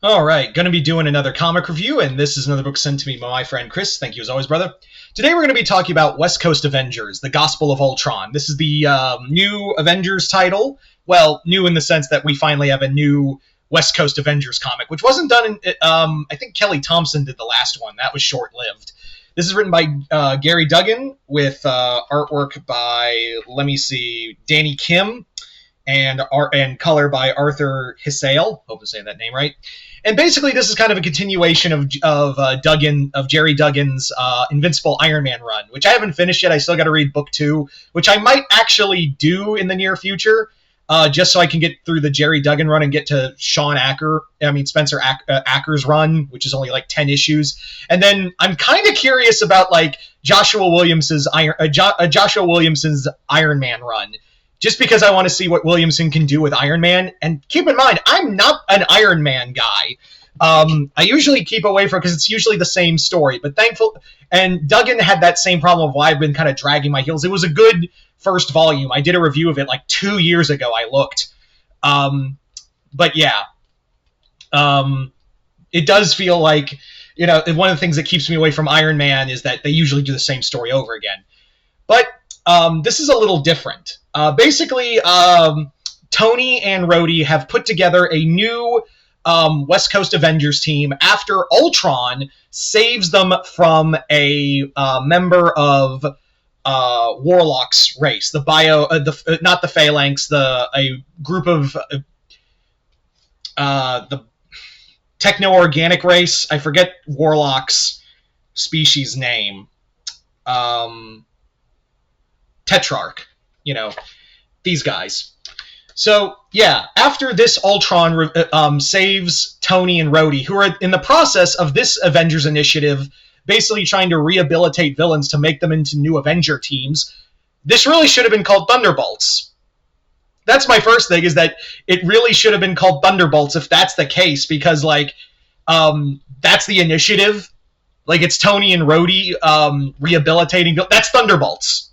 All right, going to be doing another comic review, and this is another book sent to me by my friend Chris. Thank you as always, brother. Today we're going to be talking about West Coast Avengers, the Gospel of Ultron. This is the new Avengers title. Well, new in the sense that we finally have a new West Coast Avengers comic, which wasn't done in, I think Kelly Thompson did the last one. That was short-lived. This is written by Gary Duggan with artwork by, Danny Kim, and color by Arthur Hisale. Hope I'm saying that name right. And basically, this is kind of a continuation of Jerry Duggan's Invincible Iron Man run, which I haven't finished yet. I still got to read book 2, which I might actually do in the near future, just so I can get through the Jerry Duggan run and get to Spencer Acker's run, which is only like 10 issues. And then I'm kind of curious about like Joshua Williamson's Iron Man run, just because I want to see what Williamson can do with Iron Man. And keep in mind, I'm not an Iron Man guy. I usually keep away from it because it's usually the same story. But and Duggan had that same problem of why I've been kind of dragging my heels. It was a good first volume. I did a review of it like 2 years ago. I looked. But yeah. It does feel like, one of the things that keeps me away from Iron Man is that they usually do the same story over again. But this is a little different. Basically, Tony and Rhodey have put together a new West Coast Avengers team after Ultron saves them from a member of Warlock's race, not the Phalanx, a group of the techno-organic race. I forget Warlock's species name. Tetrarch, these guys. So, yeah, after this, Ultron saves Tony and Rhodey, who are in the process of this Avengers initiative, basically trying to rehabilitate villains to make them into new Avenger teams. This really should have been called Thunderbolts. That's my first thing, is that it really should have been called Thunderbolts if that's the case, because, that's the initiative. Like, it's Tony and Rhodey rehabilitating. That's Thunderbolts.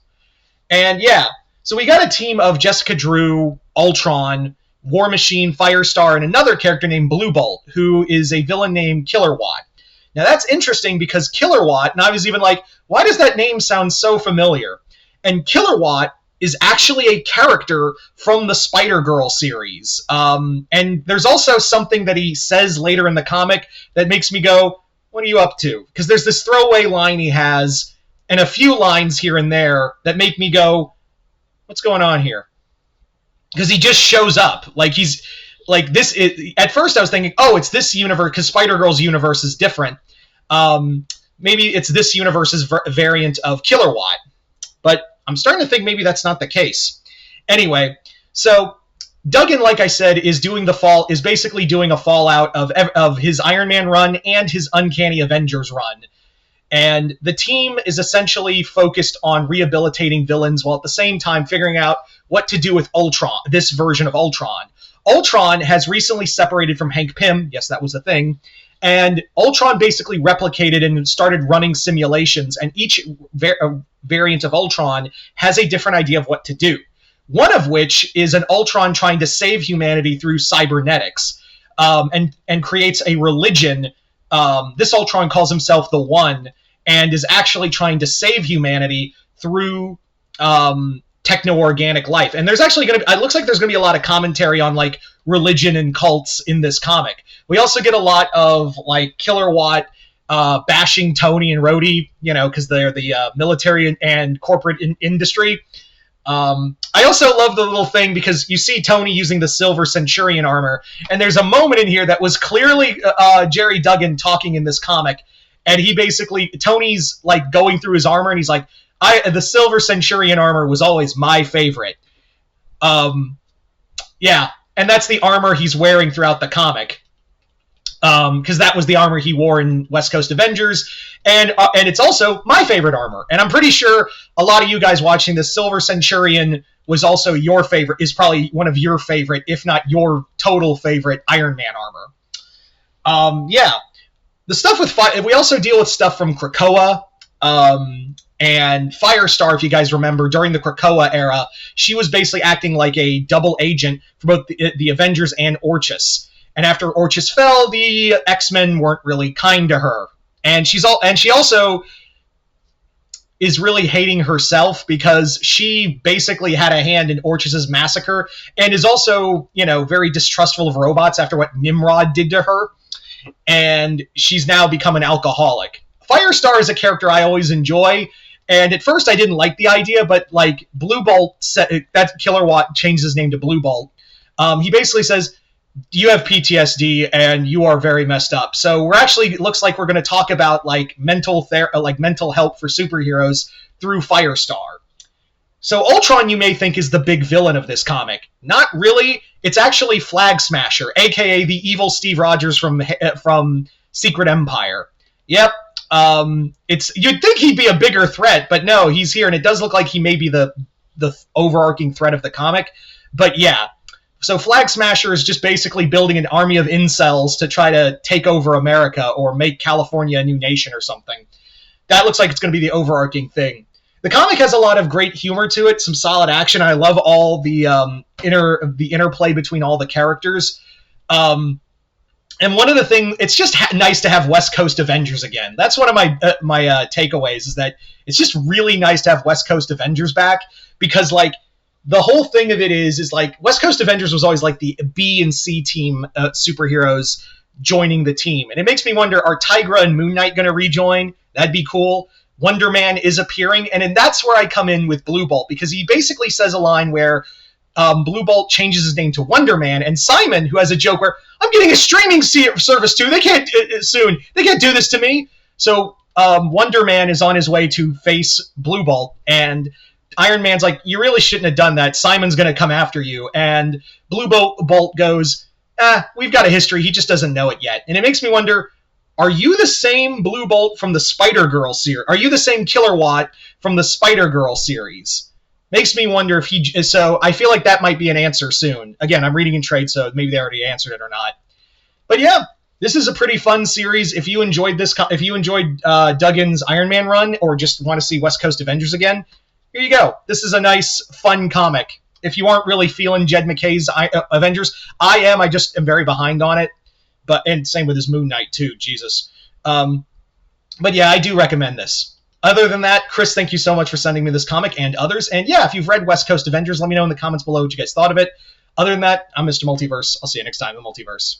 And yeah, so we got a team of Jessica Drew, Ultron, War Machine, Firestar, and another character named Blue Bolt, who is a villain named Killerwatt. Now that's interesting because Killerwatt, and I was even like, why does that name sound so familiar? And Killerwatt is actually a character from the Spider-Girl series. And there's also something that he says later in the comic that makes me go, what are you up to? Because there's this throwaway line he has, and a few lines here and there that make me go, what's going on here? Because he just shows up. Like, he's like this. At first I was thinking, oh, it's this universe, because Spider-Girl's universe is different. Maybe it's this universe's variant of Killerwatt. But I'm starting to think maybe that's not the case. Anyway, so Duggan, like I said, is basically doing a fallout of his Iron Man run and his Uncanny Avengers run. And the team is essentially focused on rehabilitating villains while at the same time figuring out what to do with Ultron, this version of Ultron. Ultron has recently separated from Hank Pym. Yes, that was a thing. And Ultron basically replicated and started running simulations, and each variant of Ultron has a different idea of what to do. One of which is an Ultron trying to save humanity through cybernetics, and creates a religion. This Ultron calls himself the One, and is actually trying to save humanity through techno-organic life. And there's actually it looks like there's going to be a lot of commentary on like religion and cults in this comic. We also get a lot of like Killerwatt bashing Tony and Rhodey, because they're the military and corporate industry. I also love the little thing because you see Tony using the Silver Centurion armor, and there's a moment in here that was clearly Jerry Duggan talking in this comic, and Tony's like going through his armor, and he's like, the Silver Centurion armor was always my favorite. Yeah, and that's the armor he's wearing throughout the comic. Because that was the armor he wore in West Coast Avengers, and it's also my favorite armor. And I'm pretty sure a lot of you guys watching this, Silver Centurion was also your favorite, is probably one of your favorite, if not your total favorite, Iron Man armor. Yeah, the stuff with we also deal with stuff from Krakoa, and Firestar, if you guys remember, during the Krakoa era, she was basically acting like a double agent for both the Avengers and Orchis. And after Orchis fell, the X-Men weren't really kind to her. And she also is really hating herself because she basically had a hand in Orchis's massacre and is also, very distrustful of robots after what Nimrod did to her. And she's now become an alcoholic. Firestar is a character I always enjoy. And at first I didn't like the idea, but like Blue Bolt said, that Killer Watt changed his name to Blue Bolt. He basically says, you have PTSD and you are very messed up. So it looks like we're going to talk about like mental help for superheroes through Firestar. So Ultron, you may think, is the big villain of this comic. Not really. It's actually Flag Smasher, aka the evil Steve Rogers from Secret Empire. Yep. You'd think he'd be a bigger threat, but no, he's here, and it does look like he may be the overarching threat of the comic. But yeah. So Flag Smasher is just basically building an army of incels to try to take over America or make California a new nation or something. That looks like it's going to be the overarching thing. The comic has a lot of great humor to it, some solid action. I love all the interplay between all the characters. And one of the things, it's just nice to have West Coast Avengers again. That's one of my takeaways, is that it's just really nice to have West Coast Avengers back, because like the whole thing of it is like West Coast Avengers was always like the B and C team superheroes joining the team. And it makes me wonder, are Tigra and Moon Knight going to rejoin? That'd be cool. Wonder Man is appearing. And that's where I come in with Blue Bolt, because he basically says a line where Blue Bolt changes his name to Wonder Man, and Simon, who has a joke where, I'm getting a streaming service too. They can't soon. They can't do this to me. So Wonder Man is on his way to face Blue Bolt, and Iron Man's like, you really shouldn't have done that. Simon's going to come after you. And Blue Bolt goes, we've got a history. He just doesn't know it yet. And it makes me wonder, are you the same Blue Bolt from the Spider-Girl series? Are you the same Killer Watt from the Spider-Girl series? Makes me wonder if so I feel like that might be an answer soon. Again, I'm reading in trade, so maybe they already answered it or not. But yeah, this is a pretty fun series. If you enjoyed Duggan's Iron Man run, or just want to see West Coast Avengers again, here you go. This is a nice, fun comic. If you aren't really feeling Jed McKay's Avengers, I am. I just am very behind on it. And same with his Moon Knight, too. Jesus. But yeah, I do recommend this. Other than that, Chris, thank you so much for sending me this comic and others. And yeah, if you've read West Coast Avengers, let me know in the comments below what you guys thought of it. Other than that, I'm Mr. Multiverse. I'll see you next time in the Multiverse.